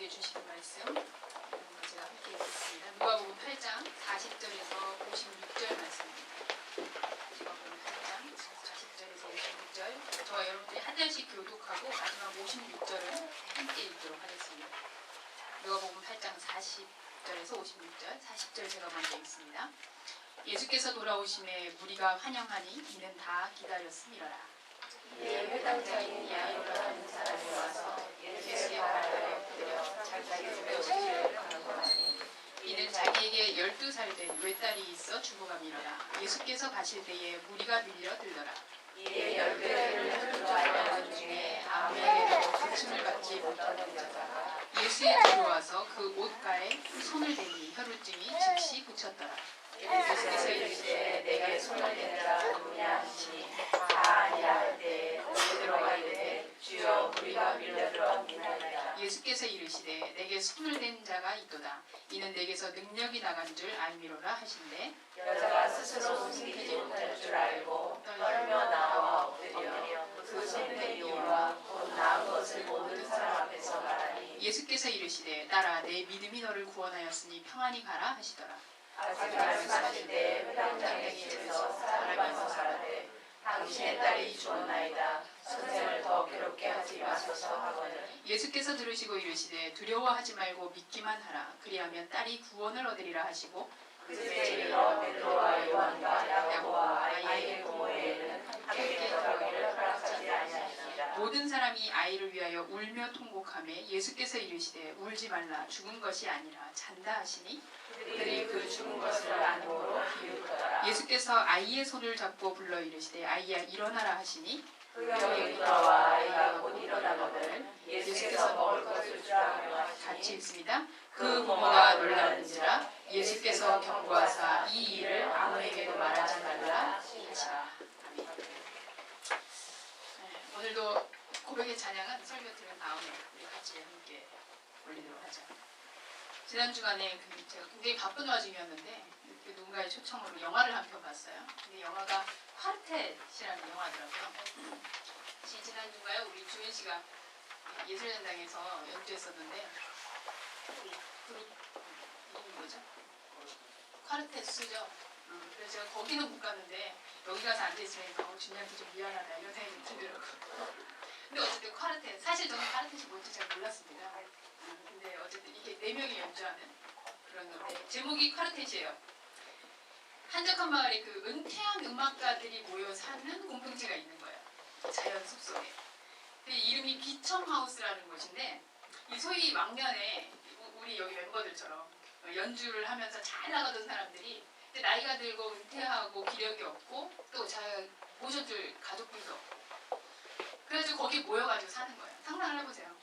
주시는 말씀 제가 함께 읽겠습니다. 누가복음 8장 40절에서 56절 말씀입니다. 누가복음 8장 40절에서 56절 저와 여러분들이 한 절씩 교독하고 마지막 56절을 함께 읽도록 하겠습니다. 누가복음 8장 40절에서 56절 40절 제가 먼저 읽습니다. 예수께서 돌아오심에 무리가 환영하니 이는 다 기다렸음이러라. 이에 회당장인 야이로라 하는 사람이 와서 예수의 발아래 엎드려 자기에게 주시기를 간구하니 이는 자기에게 12살 된 외딸이 있어 죽어감이러라. 예수께서 가실 때에 무리가 밀려들더라. 이에 10배를 들어하려는 중에 아무에게도 부침을 받지 못하는 자가 예수의 뒤로 와서 그 옷가에 손을 대니 혈루증이 즉시 굳혔더라. 예수께서 이르시되 내게 손을 댄 자가 누구냐 하시니 다 아니라 할 때에 베드로가 이르되 주여 우리가 밀려들었나이다. 예수께서 이르시되 내게 손을 댄 자가 있도다. 이는 내게서 능력이 나간 줄 알미로라 하신대. 여자가 스스로 움직이지 못할 줄 알고 떨며 나와 엎드려 그 손댄 이유와 곧 나은 것을 모든 사람 앞에서 말하니 예수께서 이르시되 딸아 내 믿음이 너를 구원하였으니 평안히 가라 하시더라. 아직 말씀하실 때 회당장에게서 사람이 와서 말하되 당신의 딸이 죽었나이다. 선생을 더 괴롭게 하지 마소서 하거늘 예수께서 들으시고 이르시되 두려워하지 말고 믿기만 하라. 그리하면 딸이 구원을 얻으리라 하시고 그때 이르러 베드로와 요한과 야고보와 아이의 부모에게는 함께 들어가기를 허락하지 아니하시니라. 모든 사람이 아이를 위하여 울며 통곡하매 예수께서 이르시되 울지 말라. 죽은 것이 아니라 잔다 하시니 그들이 그 죽은 것을 안으로 비웃더라. 예수께서 아이의 손을 잡고 불러 이르시되 아이야 일어나라 하시니 그 병이 돌아와 아이가 곧 일어나거늘 예수께서 먹을 것을 주라며 같이 하시니 읽습니다. 그 부모가 놀라는지라. 예수께서 경고하사 이 일을 아무에게도 말하지 말라 하시라. 아멘. 오늘도 고백의 찬양은 설교 들은 다음에 우리 같이 함께 올리도록 하죠. 지난 주간에 제가 굉장히 바쁜 와중이었는데 누군가의 초청으로 영화를 한 편 봤어요. 근데 영화가 콰르텟이라는 영화더라고요. 지난 주간에 우리 주은 씨가 예술전당에서 연주했었는데 그룹 이름이 뭐죠? 콰르텟수죠. 그래서 제가 거기는 못 갔는데 여기 가서 앉아있으니까 준이한테 좀 미안하다 이런 생각이 들더라고요. 근데 어쨌든 콰르텟, 사실 저는 콰르텟이 뭔지 잘 몰랐습니다. 근데 어쨌든 이게 4명이 연주하는 그런 건데 제목이 콰르텟이에요. 한적한 마을에 그 은퇴한 음악가들이 모여 사는 공동체가 있는 거예요. 자연 숲속에. 그 이름이 비청하우스라는 곳인데 이 소위 왕년에 우리 여기 멤버들처럼 연주를 하면서 잘 나가던 사람들이 나이가 들고 은퇴하고 기력이 없고 또 자기가 모셔줄 가족들도 없고 그래가지고 거기 모여가지고 사는 거예요. 상상을 해보세요.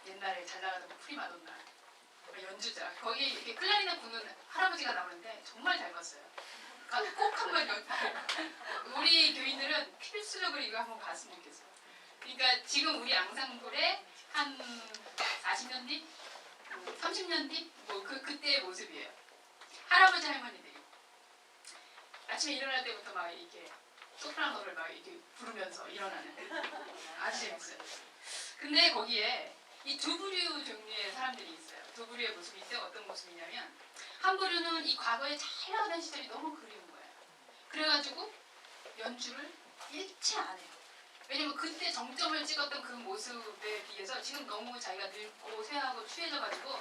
옛날에 잘 나가던 프리마돈나 연주자 거기 이렇게 클라리넷 부는 할아버지가 나오는데 정말 잘 봤어요. 꼭 한번 우리 교인들은 필수적으로 이거 한번 봤으면 좋겠어요. 그러니까 지금 우리 앙상블의 한 40년 뒤? 30년 뒤? 뭐 그때의 모습이에요. 할아버지 할머니들이 아침에 일어날 때부터 막 이렇게 소프라노를 막 이렇게 부르면서 일어나는 아주 재밌어요. 근데 거기에 이 두 부류 종류의 사람들이 있어요. 두 부류의 모습인데 어떤 모습이냐면 한 부류는 이 과거에 잘 나가던 시절이 너무 그리운 거예요. 그래가지고 연주를 일체 안 해요. 왜냐면 그때 정점을 찍었던 그 모습에 비해서 지금 너무 자기가 늙고 쇠하고 취해져가지고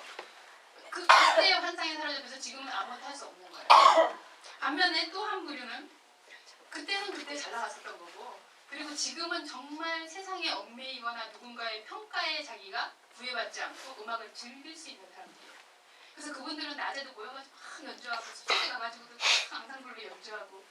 그때의 환상에 사라져서 지금은 아무것도 할 수 없는 거예요. 반면에 또 한 부류는 그때는 그때 잘 나갔었던 거고 그리고 지금은 정말 세상에 얽매이거나 누군가의 평가에 자기가 구애받지 않고 음악을 즐길 수 있는 사람들이에요. 그래서 그분들은 낮에도 모여가지고 막 연주하고 숲에 가가지고도 막 앙상블로 연주하고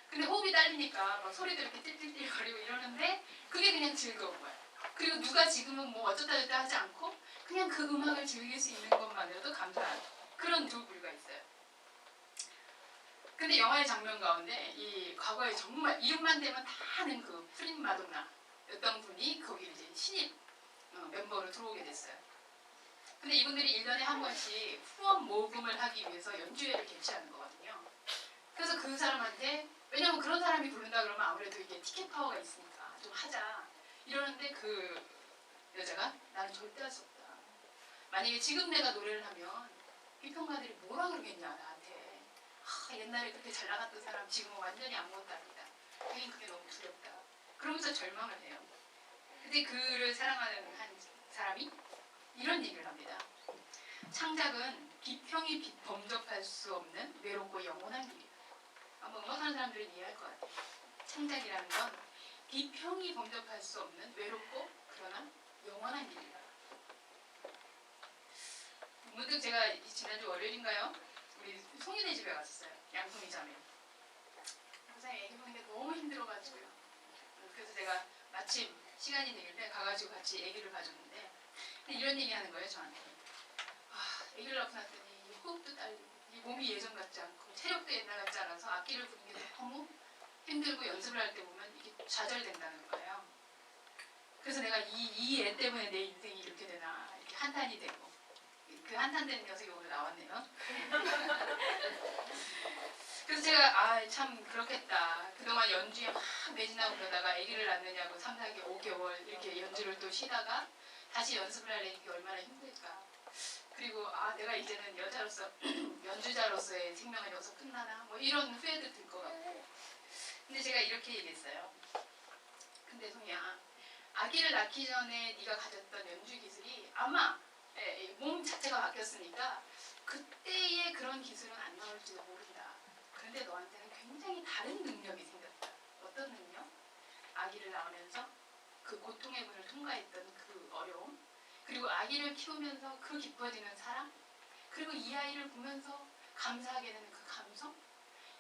근데 호흡이 딸리니까 막 소리도 이렇게 띨띨띨거리고 이러는데 그게 그냥 즐거운 거예요. 그리고 누가 지금은 뭐 어쩌다 저쩌다 하지 않고 그냥 그 음악을 즐길 수 있는 것만으로도 감사한 그런 두 부류가 있어요. 근데 영화의 장면 가운데 이 과거에 정말 이름만 대면 다 아는 그 프린마돈나였던 분이 거기 이제 신입 멤버로 들어오게 됐어요. 근데 이분들이 1년에 한 번씩 후원 모금을 하기 위해서 연주회를 개최하는 거거든요. 그래서 그 사람한테 왜냐면 그런 사람이 부른다 그러면 아무래도 이게 티켓 파워가 있으니까 좀 하자 이러는데 그 여자가 나는 절대 할 수 없다. 만약에 지금 내가 노래를 하면 비평가들이 뭐라 그러겠냐 나한테. 옛날에 그렇게 잘 나갔던 사람 지금은 완전히 아무것도 아니다. 하긴 그게 너무 두렵다. 그러면서 절망을 해요. 근데 그를 사랑하는 한 사람이 이런 얘기를 합니다. 창작은 비평이 범접할 수 없는 외롭고 영원한 길이다. 아마 음악하는 사람들은 이해할 것 같아요. 창작이라는 건 비평이 범접할 수 없는 외롭고 그러나 영원한 길이다. 문득 제가 지난주 월요일인가요? 우리 송이네 집에 갔었어요. 양송이 자매. 항상 애기 보는데 너무 힘들어가지고요. 그래서 제가 마침 시간이 되길 때 가가지고 같이 애기를 봐줬는데 이런 얘기 하는 거예요 저한테. 애기를 낳고 났더니 이 호흡도 딸리고 이 몸이 예전 같지 않고 체력도 옛날 같지 않아서 악기를 부는 게 너무 힘들고 연습을 할 때 보면 이게 좌절된다는 거예요. 그래서 내가 이 애 때문에 내 인생이 이렇게 되나 이렇게 한탄이 되고 그 한탄되는 녀석이 오늘 나왔네요. 그래서 제가 참 그렇겠다. 그동안 연주에 막 매진하고 그러다가 아기를 낳느냐고 3, 4개월, 5개월 이렇게 연주를 또 쉬다가 다시 연습을 하려니 이게 얼마나 힘들까. 그리고 내가 이제는 여자로서 연주자로서의 생명은 여기서 끝나나 뭐 이런 후회도 들 것 같고. 근데 제가 이렇게 얘기했어요. 근데 송이야, 아기를 낳기 전에 네가 가졌던 연주 기술이 아마 몸 자체가 바뀌었으니까 그때의 그런 기술은 안 나올지도 모른다. 그런데 너한테는 굉장히 다른 능력이 생겼다. 어떤 능력? 아기를 낳으면서 그 고통의 문을 통과했던 그 어려움, 그리고 아기를 키우면서 그 깊어지는 사랑, 그리고 이 아이를 보면서 감사하게 되는 그 감성,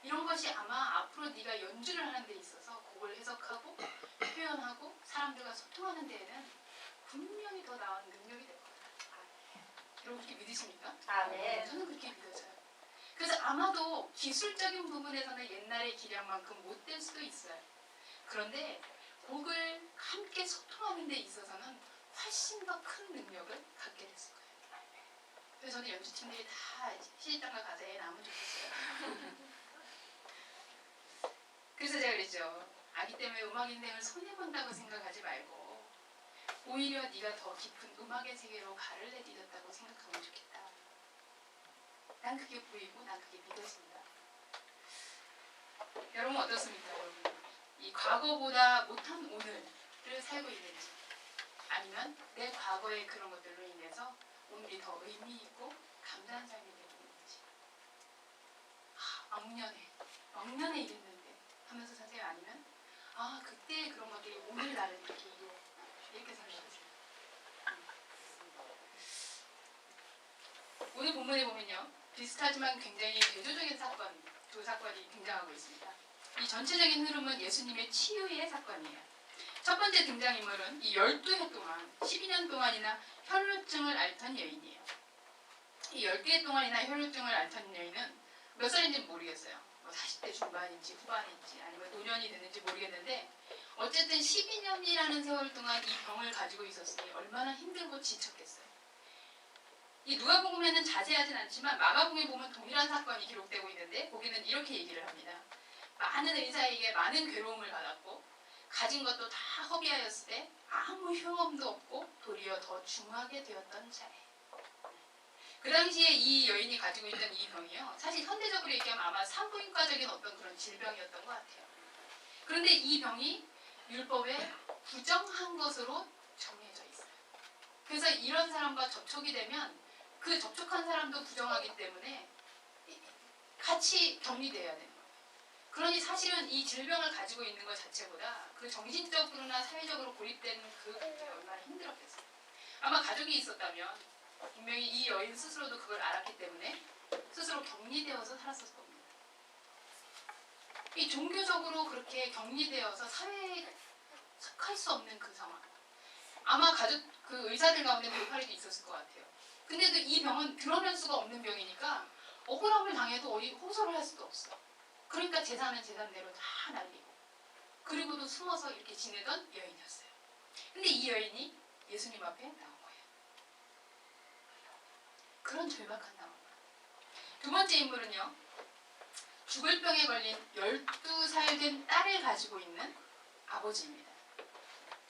이런 것이 아마 앞으로 네가 연주를 하는 데 있어서 그걸 해석하고 표현하고 사람들과 소통하는 데에는 분명히 더 나은 능력이 될 거다. 여러분 그렇게 믿으십니까? 네. 저는 그렇게 믿어져요. 그래서 아마도 기술적인 부분에서는 옛날의 기량만큼 못 될 수도 있어요. 그런데 곡을 함께 소통하는 데 있어서는 훨씬 더 큰 능력을 갖게 됐을 거예요. 그래서 저는 연주팀들이 다 시집장가 가서 애 낳으면 좋겠어요. 그래서 제가 그랬죠. 아기 때문에 음악 인생을 손해본다고 생각하지 말고 오히려 네가 더 깊은 음악의 세계로 발을 내딛었다고 생각하면 좋겠다. 난 그게 보이고 난 그게 믿어진다. 여러분 어떻습니까? 여러분? 이 과거보다 못한 오늘을 살고 있는지, 아니면 내 과거의 그런 것들로 인해서 오늘이 더 의미 있고 감사한 삶이 되고 있는지. 왕년에 이랬는데 하면서 사세요. 아니면 그때 그런 것들이 오늘 나를 이렇게 생각하세요. 오늘 본문에 보면요, 비슷하지만 굉장히 대조적인 사건, 두 사건이 등장하고 있습니다. 이 전체적인 흐름은 예수님의 치유의 사건이에요. 첫 번째 등장인물은 이 12해 동안 12년 동안이나 혈루증을 앓던 여인이에요. 이 12해 동안이나 혈루증을 앓던 여인은 몇 살인지는 모르겠어요. 뭐 40대 중반인지 후반인지 아니면 노년이 됐는지 모르겠는데 어쨌든 12년이라는 세월 동안 이 병을 가지고 있었으니 얼마나 힘들고 지쳤겠어요. 이 누가복음에는 자세하진 않지만 마가복음에 보면 동일한 사건이 기록되고 있는데 거기는 이렇게 얘기를 합니다. 많은 의사에게 많은 괴로움을 받았고 가진 것도 다 허비하였을 때 아무 효험도 없고 도리어 더 중하게 되었던 자에. 그 당시에 이 여인이 가지고 있던 이 병이요, 사실 현대적으로 얘기하면 아마 산부인과적인 어떤 그런 질병이었던 것 같아요. 그런데 이 병이 율법에 부정한 것으로 정해져 있어요. 그래서 이런 사람과 접촉이 되면 그 접촉한 사람도 부정하기 때문에 같이 격리돼야 되는 거예요. 그러니 사실은 이 질병을 가지고 있는 것 자체보다 그 정신적으로나 사회적으로 고립되는 그 관계가 얼마나 힘들었겠어요. 아마 가족이 있었다면 분명히 이 여인 스스로도 그걸 알았기 때문에 스스로 격리되어서 살았을 겁니다. 이 종교적으로 그렇게 격리되어서 사회에 속할 수 없는 그 상황. 아마 가족 그 의사들 가운데 돌팔이도 있었을 것 같아요. 근데도 이 병은 드러낼 수가 없는 병이니까 억울함을 당해도 어디 호소를 할 수도 없어. 그러니까 재산은 재산대로 다 날리고 그리고도 숨어서 이렇게 지내던 여인이었어요. 근데 이 여인이 예수님 앞에 나온 거예요. 그런 절박한 상황. 두 번째 인물은요, 죽을 병에 걸린 12살 된 딸을 가지고 있는 아버지입니다.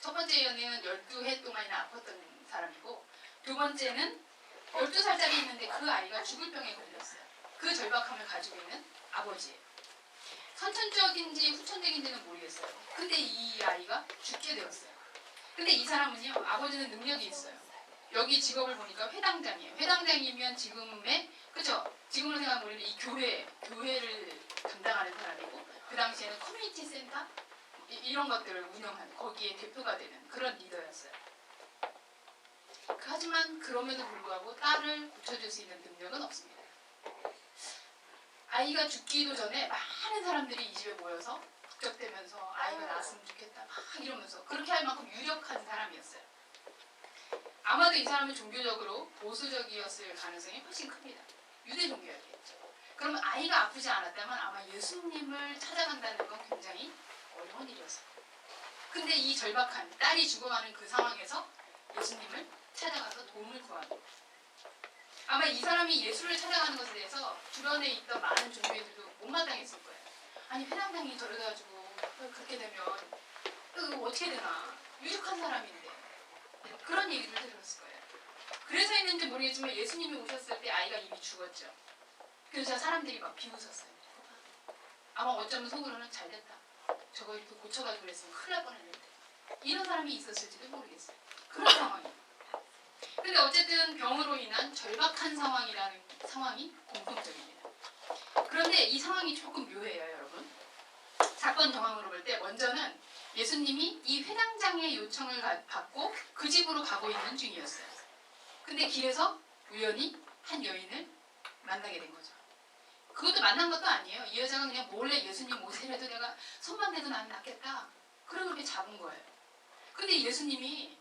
첫 번째 연애는 12해 동안이나 아팠던 사람이고 두 번째는 12살짜리 있는데 그 아이가 죽을 병에 걸렸어요. 그 절박함을 가지고 있는 아버지. 선천적인지 후천적인지는 모르겠어요. 근데 이 아이가 죽게 되었어요. 근데 이 사람은요, 아버지는 능력이 있어요. 여기 직업을 보니까 회당장이에요. 회당장이면 지금의, 그쵸? 지금으로 생각하면 우리는 이 교회를 담당하는 사람이고, 그 당시에는 커뮤니티 센터? 이런 것들을 운영하는, 거기에 대표가 되는 그런 리더였어요. 하지만 그럼에도 불구하고 딸을 고쳐줄 수 있는 능력은 없습니다. 아이가 죽기도 전에 많은 사람들이 이 집에 모여서 북적대면서 아이가 낳았으면 좋겠다 막 이러면서 그렇게 할 만큼 유력한 사람이었어요. 아마도 이 사람은 종교적으로 보수적이었을 가능성이 훨씬 큽니다. 유대 종교였겠죠. 그러면 아이가 아프지 않았다면 아마 예수님을 찾아간다는 건 굉장히 어려운 일이었어요. 근데 이 절박한 딸이 죽어가는 그 상황에서 예수님을 찾아가서 도움을 구하고, 아마 이 사람이 예수를 찾아가는 것에 대해서 주변에 있던 많은 종교인들도 못마땅했을 거예요. 아니 회당장이 저래가지고 그렇게 되면 어떻게 되나, 유력한 사람인데, 그런 얘기를 들었을 거예요. 그래서였는지 모르겠지만 예수님이 오셨을 때 아이가 이미 죽었죠. 그래서 사람들이 막 비웃었어요. 아마 어쩌면 속으로는 잘됐다, 저거 이렇게 고쳐가지고 그랬으면 큰일 날 뻔했는데, 이런 사람이 있었을지도 모르겠어요. 그런 상황이에요. 근데 어쨌든 병으로 인한 절박한 상황이라는 상황이 공통적입니다. 그런데 이 상황이 조금 묘해요, 여러분. 사건 정황으로 볼 때 먼저는 예수님이 이 회당장의 요청을 받고 그 집으로 가고 있는 중이었어요. 근데 길에서 우연히 한 여인을 만나게 된 거죠. 그것도 만난 것도 아니에요. 이 여자가 그냥 몰래 예수님 옷이라도 내가 손만 대도 나는 낫겠다, 그러고 그렇게 잡은 거예요. 근데 예수님이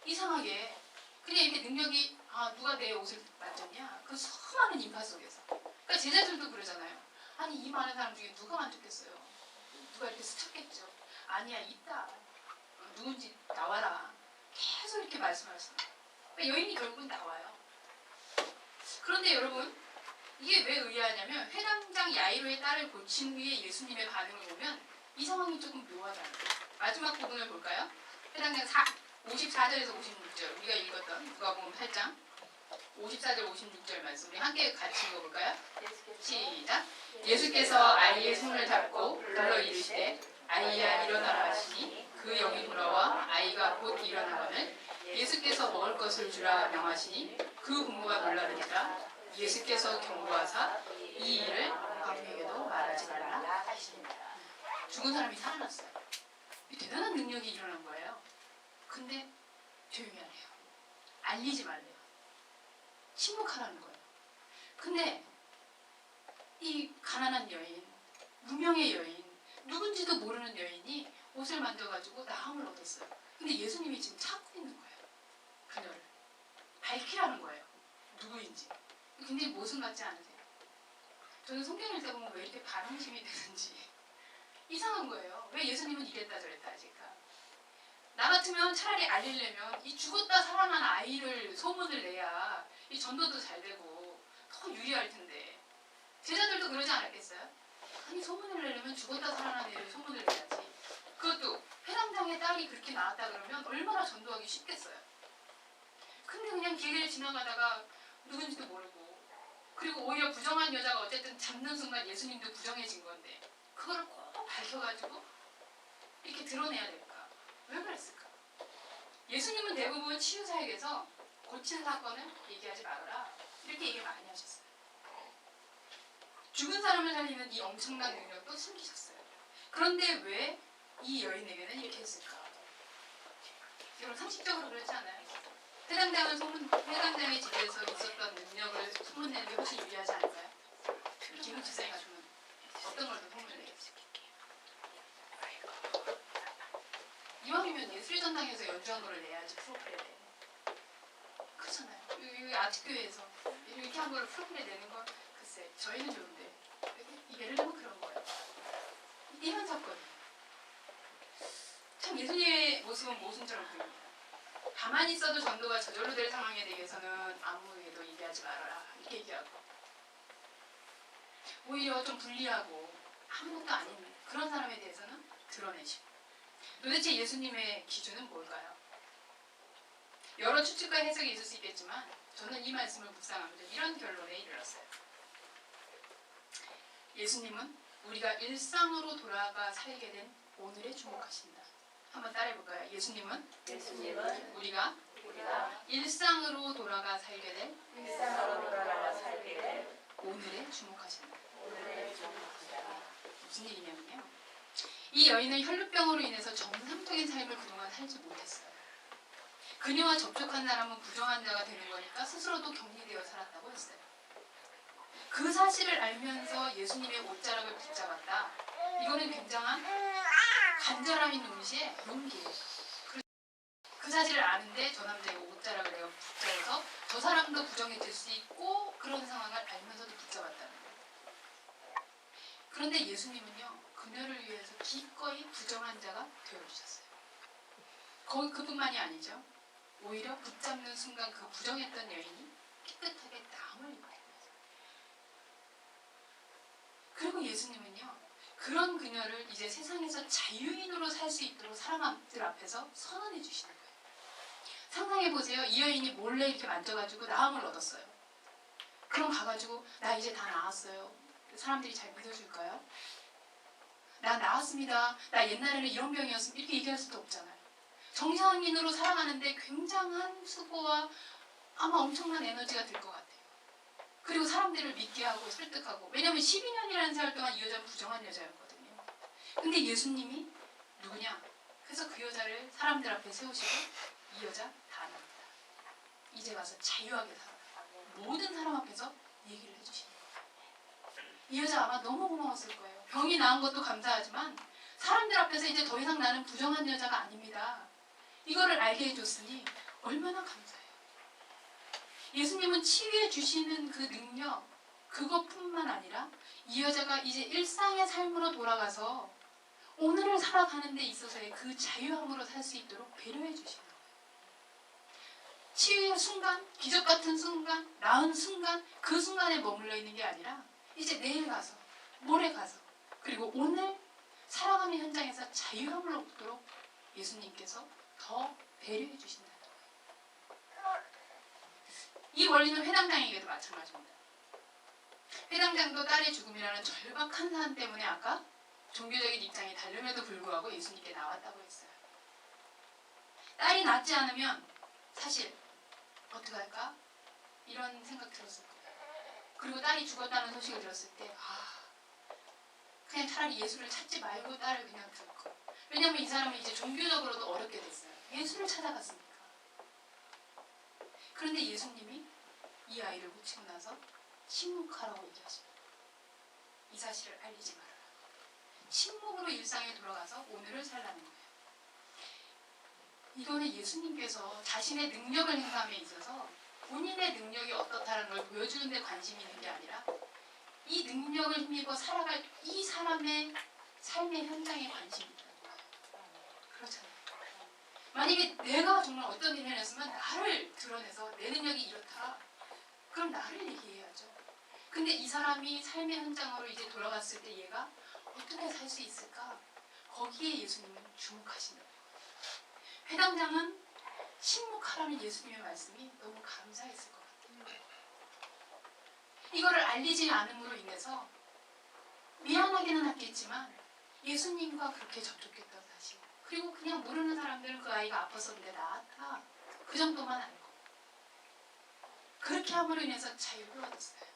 이상하게 그냥 이렇게 능력이, 누가 내 옷을 만졌냐, 그 수많은 인파 속에서. 그러니까 제자들도 그러잖아요. 아니 이 많은 사람 중에 누가 만졌겠어요? 누가 이렇게 스쳤겠죠. 아니야, 있다, 누군지 나와라, 계속 이렇게 말씀하셨습니다. 그러니까 여인이 결국은 나와요. 그런데 여러분, 이게 왜 의아하냐면 회당장 야이로의 딸을 고친 후에 예수님의 반응을 보면 이 상황이 조금 묘하다는 거예요. 마지막 부분을 볼까요? 회당장 54절에서 56절, 우리가 읽었던 누가복음 8장 54절 56절 말씀, 우리 함께 같이 읽어볼까요? 시작. 예수께서 아이의 손을 잡고 불러 이르시되 아이야 일어나라 하시니 그 영이 돌아와 아이가 곧 일어나거늘 예수께서 먹을 것을 주라 명하시니 그 부모가 놀라는지라. 예수께서 경고하사 이 일을 아무에게도 말하지 말라 하시니라. 죽은 사람이 살아났어요. 대단한 능력이 일어난 거예요. 근데 조용히 하래요. 알리지 말래요. 침묵하라는 거예요. 근데 이 가난한 여인, 무명의 여인, 누군지도 모르는 여인이 옷을 만져가지고 나음을 얻었어요. 근데 예수님이 지금 찾고 있는 거예요. 그녀를 밝히라는 거예요. 누구인지. 굉장히 모순 같지 않으세요? 저는 성경 읽다 보면 왜 이렇게 반응심이 되는지 이상한 거예요. 왜 예수님은 이랬다 저랬다 하실까? 나 같으면 차라리 알리려면 이 죽었다 살아난 아이를 소문을 내야 이 전도도 잘 되고 더 유리할 텐데, 제자들도 그러지 않았겠어요? 아니 소문을 내려면 죽었다 살아난 애를 소문을 내야지. 그것도 회당장의 딸이 그렇게 나왔다 그러면 얼마나 전도하기 쉽겠어요. 근데 그냥 길을 지나가다가 누군지도 모르고, 그리고 오히려 부정한 여자가 어쨌든 잡는 순간 예수님도 부정해진 건데 그거를 꼭 밝혀가지고 이렇게 드러내야 될까? 왜 그랬을까? 예수님은 대부분 치유사역에서 고친 사건을 얘기하지 말아라, 이렇게 얘기 많이 하셨어요. 죽은 사람을 살리는 이 엄청난 능력도 숨기셨어요. 그런데 왜 이 여인에게는 이렇게 했을까? 여러분 상식적으로 그렇지 않아요? 회당장의 집에서 있었던 능력을 소문내는 게 훨씬 유리하지 않을까요? 기분 지상이 가지고는 어떤 걸 더 소문내겠어요? 이왕이면 예술전당에서 연주한 거를 내야지, 프로그램에. 그렇잖아요. 여기 아트교회에서 이렇게 한 거를 프로그램에 내는 거, 글쎄 저희는 좋은데 예를 들면 그런 거예요. 이런 사건이 참 예수님의 모습은 모순처럼 보입니다. 가만히 있어도 전도가 저절로 될 상황에 대해서는 아무에게도 얘기하지 말아라, 이렇게 얘기하고, 오히려 좀 불리하고 아무것도 아닌 그런 사람에 대해서는 드러내시고. 도대체 예수님의 기준은 뭘까요? 여러 추측과 해석이 있을 수 있겠지만 저는 이 말씀을 묵상하면서 이런 결론에 이르렀어요. 예수님은 우리가 일상으로 돌아가 살게 된 오늘에 주목하신다. 한번 따라해볼까요? 예수님은 우리가 일상으로 돌아가 살게 된 오늘에 주목하신다. 무슨 얘기냐면요. 이 여인은 혈루병으로 인해서 정상적인 삶을 그동안 살지 못했어요. 그녀와 접촉한 사람은 부정한 자가 되는 거니까 스스로도 격리되어 살았다고 했어요. 그 사실을 알면서 예수님의 옷자락을 붙잡았다. 이거는 굉장한 간절함인 동시에 용기예요. 그 사실을 아는데 저 남자의 옷자락을 내가 붙잡아서 저 사람도 부정해질 수 있고 그런 상황을 알면서도 붙잡았다는 거예요. 그런데 예수님은요. 그녀를 위해서 기꺼이 부정한 자가 되어주셨어요. 그뿐만이 아니죠. 오히려 붙잡는 순간 그 부정했던 여인이 깨끗하게 나음을 입어요. 그리고 예수님은요. 그런 그녀를 이제 세상에서 자유인으로 살 수 있도록 사람들 앞에서 선언해 주시는 거예요. 상상해보세요. 이 여인이 몰래 이렇게 만져가지고 나음을 얻었어요. 그럼 가가지고 나 이제 다 나았어요. 사람들이 잘 믿어줄까요? 나 나았습니다. 나 옛날에는 이런 병이었습니다. 이렇게 얘기할 수도 없잖아요. 정상인으로 살아가는데 굉장한 수고와 아마 엄청난 에너지가 들 것 같아요. 그리고 사람들을 믿게 하고 설득하고. 왜냐하면 12년이라는 세월 동안 이 여자는 부정한 여자였거든요. 근데 예수님이 누구냐? 그래서 그 여자를 사람들 앞에 세우시고 이 여자 다 납니다. 이제 가서 자유하게 살아. 모든 사람 앞에서 얘기를 해주시는 거예요. 이 여자 아마 너무 고마웠을 거예요. 병이 나은 것도 감사하지만 사람들 앞에서 이제 더 이상 나는 부정한 여자가 아닙니다. 이거를 알게 해줬으니 얼마나 감사해요. 예수님은 치유해 주시는 그 능력, 그것뿐만 아니라 이 여자가 이제 일상의 삶으로 돌아가서 오늘을 살아가는 데 있어서의 그 자유함으로 살 수 있도록 배려해 주시는 거예요. 치유의 순간, 기적 같은 순간, 나은 순간, 그 순간에 머물러 있는 게 아니라 이제 내일 가서, 모레 가서, 그리고 오늘 살아가는 현장에서 자유함을 얻도록 예수님께서 더 배려해 주신다는 거예요. 이 원리는 회당장에게도 마찬가지입니다. 회당장도 딸의 죽음이라는 절박한 사안 때문에 아까 종교적인 입장이 다름에도 불구하고 예수님께 나왔다고 했어요. 딸이 낫지 않으면 사실 어떡할까? 이런 생각 들었을 거예요. 그리고 딸이 죽었다는 소식을 들었을 때 그냥 차라리 예수를 찾지 말고 딸을 그냥 둘 거. 왜냐하면 이 사람은 이제 종교적으로도 어렵게 됐어요. 예수를 찾아갔으니까. 그런데 예수님이 이 아이를 고치고 나서 침묵하라고 얘기하십니다. 이 사실을 알리지 말아라. 침묵으로 일상에 돌아가서 오늘을 살라는 거예요. 이거는 예수님께서 자신의 능력을 행사함에 있어서 본인의 능력이 어떻다는 걸 보여주는 데 관심이 있는 게 아니라 이 능력을 힘입어 살아갈 이 사람의 삶의 현장에 관심이 있다는 거예요. 그렇잖아요. 만약에 내가 정말 어떤 일을 해냈으면 나를 드러내서 내 능력이 이렇다. 그럼 나를 얘기해야죠. 근데 이 사람이 삶의 현장으로 이제 돌아갔을 때 얘가 어떻게 살 수 있을까? 거기에 예수님은 주목하신다. 회당장은 침묵하라는 예수님의 말씀이 너무 감사했을 것 같아요. 이거를 알리지 않음으로 인해서 미안하기는 했겠지만 예수님과 그렇게 접촉했던 사실, 그리고 그냥 모르는 사람들은 그 아이가 아팠었는데 나았다, 그 정도만 알고 그렇게 함으로 인해서 자유를 얻었어요.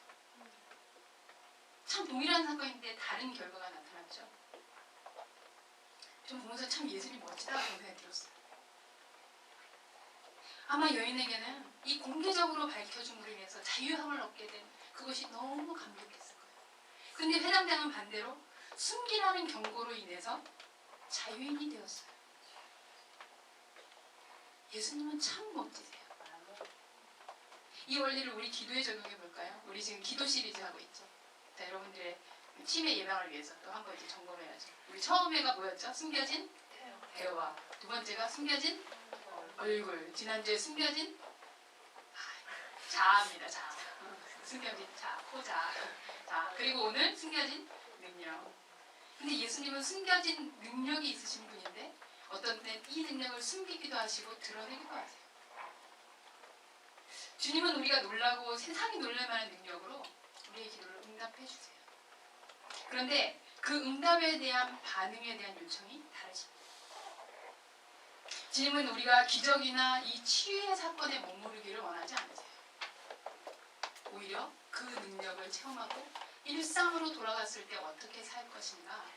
참 동일한 사건인데 다른 결과가 나타났죠. 좀 보면서 참 예수님 멋지다 그런 생각이 들었어요. 아마 여인에게는 이 공개적으로 밝혀줌으로 인해서 자유함을 얻게 된 그것이 너무 감격했을 거예요. 근데 회당장은 반대로 숨기라는 경고로 인해서 자유인이 되었어요. 예수님은 참 멋지세요. 이 원리를 우리 기도에 적용해 볼까요? 우리 지금 기도 시리즈 하고 있죠. 자, 여러분들의 치매 예방을 위해서 또 한 번 이제 점검해야죠. 우리 처음 회가 뭐였죠? 숨겨진 대화. 두 번째가 숨겨진 얼굴. 지난주에 숨겨진 자아입니다. 자아. 숨겨진 자, 호자. 자, 그리고 오늘 숨겨진 능력. 근데 예수님은 숨겨진 능력이 있으신 분인데 어떤 때 이 능력을 숨기기도 하시고 드러내기도 하세요. 주님은 우리가 놀라고 세상이 놀랄만한 능력으로 우리의 기도를 응답해 주세요. 그런데 그 응답에 대한 반응에 대한 요청이 다르십니다. 주님은 우리가 기적이나 이 치유의 사건에 머무르기를 원하지 않으세요. 오히려 그 능력을 체험하고 일상으로 돌아갔을 때 어떻게 살 것인가에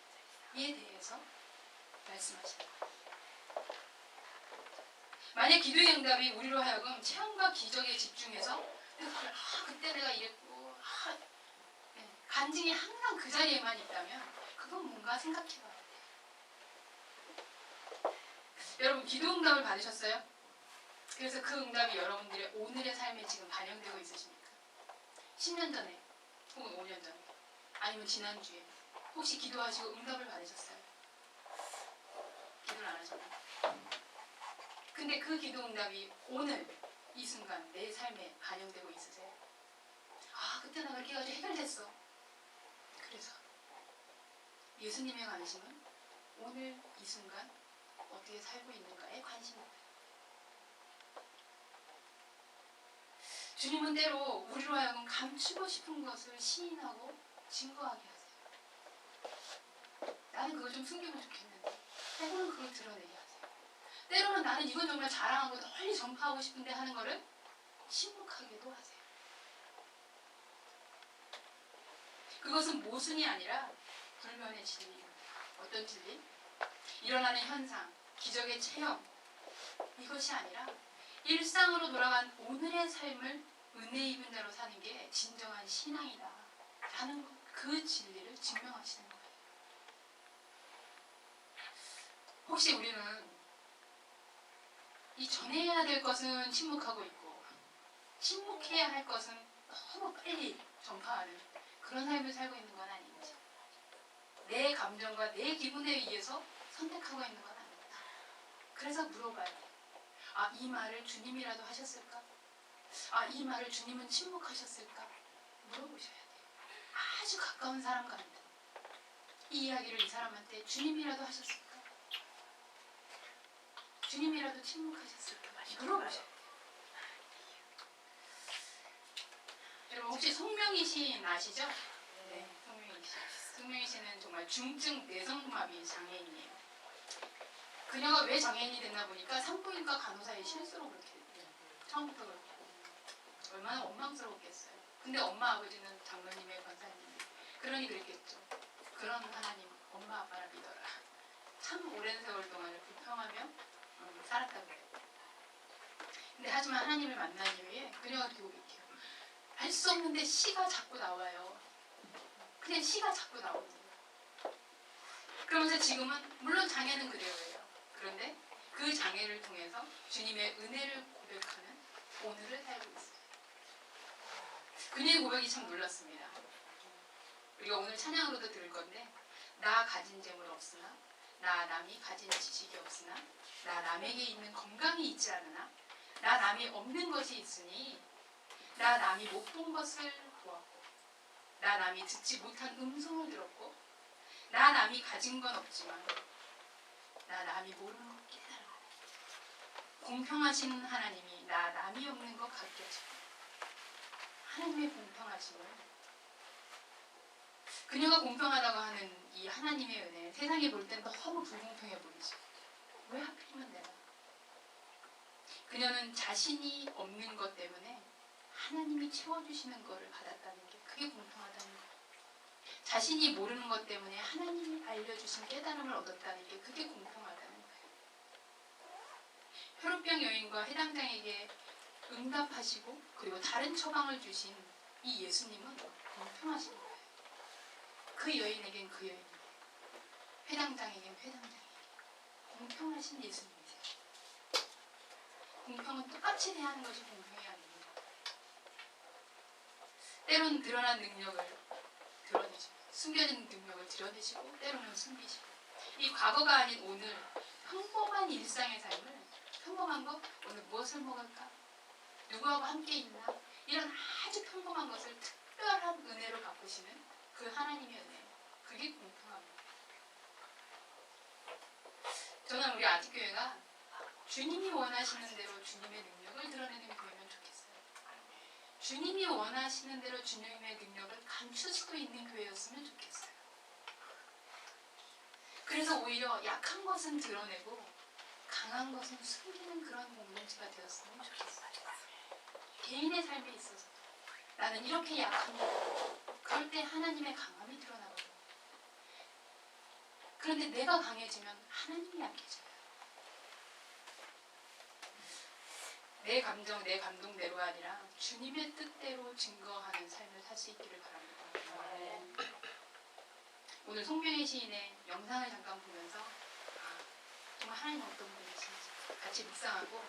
대해서 말씀하십니다. 만약 기도의 응답이 우리로 하여금 체험과 기적에 집중해서 그때 내가 이랬고 간증이 항상 그 자리에만 있다면 그건 뭔가 생각해봐야 돼요. 여러분 기도 응답을 받으셨어요? 그래서 그 응답이 여러분들의 오늘의 삶에 지금 반영되고 있으십니까? 10년 전에 혹은 5년 전에 아니면 지난주에 혹시 기도하시고 응답을 받으셨어요? 기도를 안 하셨나요? 근데 그 기도 응답이 오늘 이 순간 내 삶에 반영되고 있으세요? 아 그때 나 그렇게 해가지고 해결됐어. 그래서 예수님의 관심은 오늘 이 순간 어떻게 살고 있는가에 관심입니다. 주님은 때로 우리로 하여금 감추고 싶은 것을 시인하고 증거하게 하세요. 나는 그걸 좀 숨기면 좋겠는데 때로는 그걸 드러내게 하세요. 때로는 나는 이건 정말 자랑하고 널리 전파하고 싶은데 하는 거를 침묵하게도 하세요. 그것은 모순이 아니라 불면의 진리입니다. 어떤 진리? 일어나는 현상, 기적의 체험 이것이 아니라 일상으로 돌아간 오늘의 삶을 은혜 입은 자로 사는 게 진정한 신앙이다 라는 그 진리를 증명하시는 거예요. 혹시 우리는 이 전해야 될 것은 침묵하고 있고 침묵해야 할 것은 너무 빨리 전파하는 그런 삶을 살고 있는 건 아닌지, 내 감정과 내 기분에 의해서 선택하고 있는 건 아닌가. 그래서 물어봐야 돼요. 아, 이 말을 주님이라도 하셨을까? 아, 이 말을 주님은 침묵하셨을까? 물어보셔야 돼요. 아주 가까운 사람 갑니다. 이 이야기를 이 사람한테 주님이라도 하셨을까? 주님이라도 침묵하셨을까? 물어보셔야 돼요. 여러분 혹시 송명희 시인 아시죠? 네, 송명희 씨. 송명희 씨는 정말 중증 내성마비 장애인이에요. 그녀가 왜 장애인이 됐나 보니까 산부인과 간호사의 실수로 그렇게 됐대요. 처음부터 그렇게. 얼마나 원망스러웠겠어요. 근데 엄마 아버지는 장로님의 권사님인데 그러니 그랬겠죠. 그런 하나님 엄마 아빠를 믿어라. 참 오랜 세월 동안을 불평하며 살았다고 해요. 근데 하지만 하나님을 만난 이후에 그녀가 고백해요. 알 수 없는데 시가 자꾸 나와요. 그냥 시가 자꾸 나오는 거예요. 그러면서 지금은 물론 장애는 그대로예요. 그런데 그 장애를 통해서 주님의 은혜를 고백하는 오늘을 살고 있어요. 그녀의 고백이 참 놀랐습니다. 우리가 오늘 찬양으로도 들을 건데 나 가진 재물 없으나 나 남이 가진 지식이 없으나 나 남에게 있는 건강이 있지 않으나 나 남이 없는 것이 있으니 나 남이 못 본 것을 보았고 나 남이 듣지 못한 음성을 들었고 나 남이 가진 건 없지만 나 남이 모르는 것 깨달아. 공평하신 하나님이 나 남이 없는 것 같게 하시고 하나님의 공평하심을 그녀가 공평하다고 하는 이 하나님의 은혜 세상에 볼 땐 너무 불공평해 보이죠. 왜 하필이면 내가? 그녀는 자신이 없는 것 때문에 하나님이 채워주시는 것을 받았다는 게 그게 공평하다는 거예요. 자신이 모르는 것 때문에 하나님이 알려주신 깨달음을 얻었다는 게 그게 공평하다는 거예요. 혈우병 여인과 해당장에게 응답하시고 그리고 다른 처방을 주신 이 예수님은 공평하신 거예요. 그 여인에겐 그 여인에게, 회당장에겐 회당장에게 공평하신 예수님이세요. 공평은 똑같이 대하는 것이 공평이 아닙니다. 때로는 드러난 능력을 드러내시고 숨겨진 능력을 드러내시고 때로는 숨기시고 이 과거가 아닌 오늘 평범한 일상의 삶을 평범한 것, 오늘 무엇을 먹을까? 누구하고 함께 있나? 이런 아주 평범한 것을 특별한 은혜로 바꾸시는 그 하나님의 은혜, 그게 공평합니다. 저는 우리 아직교회가 주님이 원하시는 대로 주님의 능력을 드러내는 교회면 좋겠어요. 주님이 원하시는 대로 주님의 능력을 감출 수도 있는 교회였으면 좋겠어요. 그래서 오히려 약한 것은 드러내고 강한 것은 숨기는 그런 공동체가 되었으면 좋겠어요. 개인의 삶에 있어서 나는 이렇게 약합니다. 그럴 때 하나님의 강함이 드러나거든요. 그런데 내가 강해지면 하나님이 약해져요. 내 감정, 내 감동대로가 아니라 주님의 뜻대로 증거하는 삶을 살 수 있기를 바랍니다. 오늘 송병희 시인의 영상을 잠깐 보면서 정말 하나님 어떤 분이신지 같이 묵상하고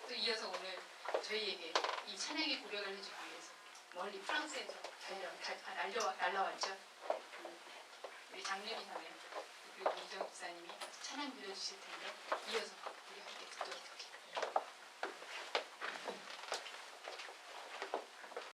또 이어서 오늘 저희에게 이 찬양의 고백을 해주기 위해서 멀리 프랑스에서 날라왔죠. 우리 장유리 자매 그리고 이정 목사님이 찬양 들려주실 텐데 이어서 우리 함께 듣도록 하겠습니다.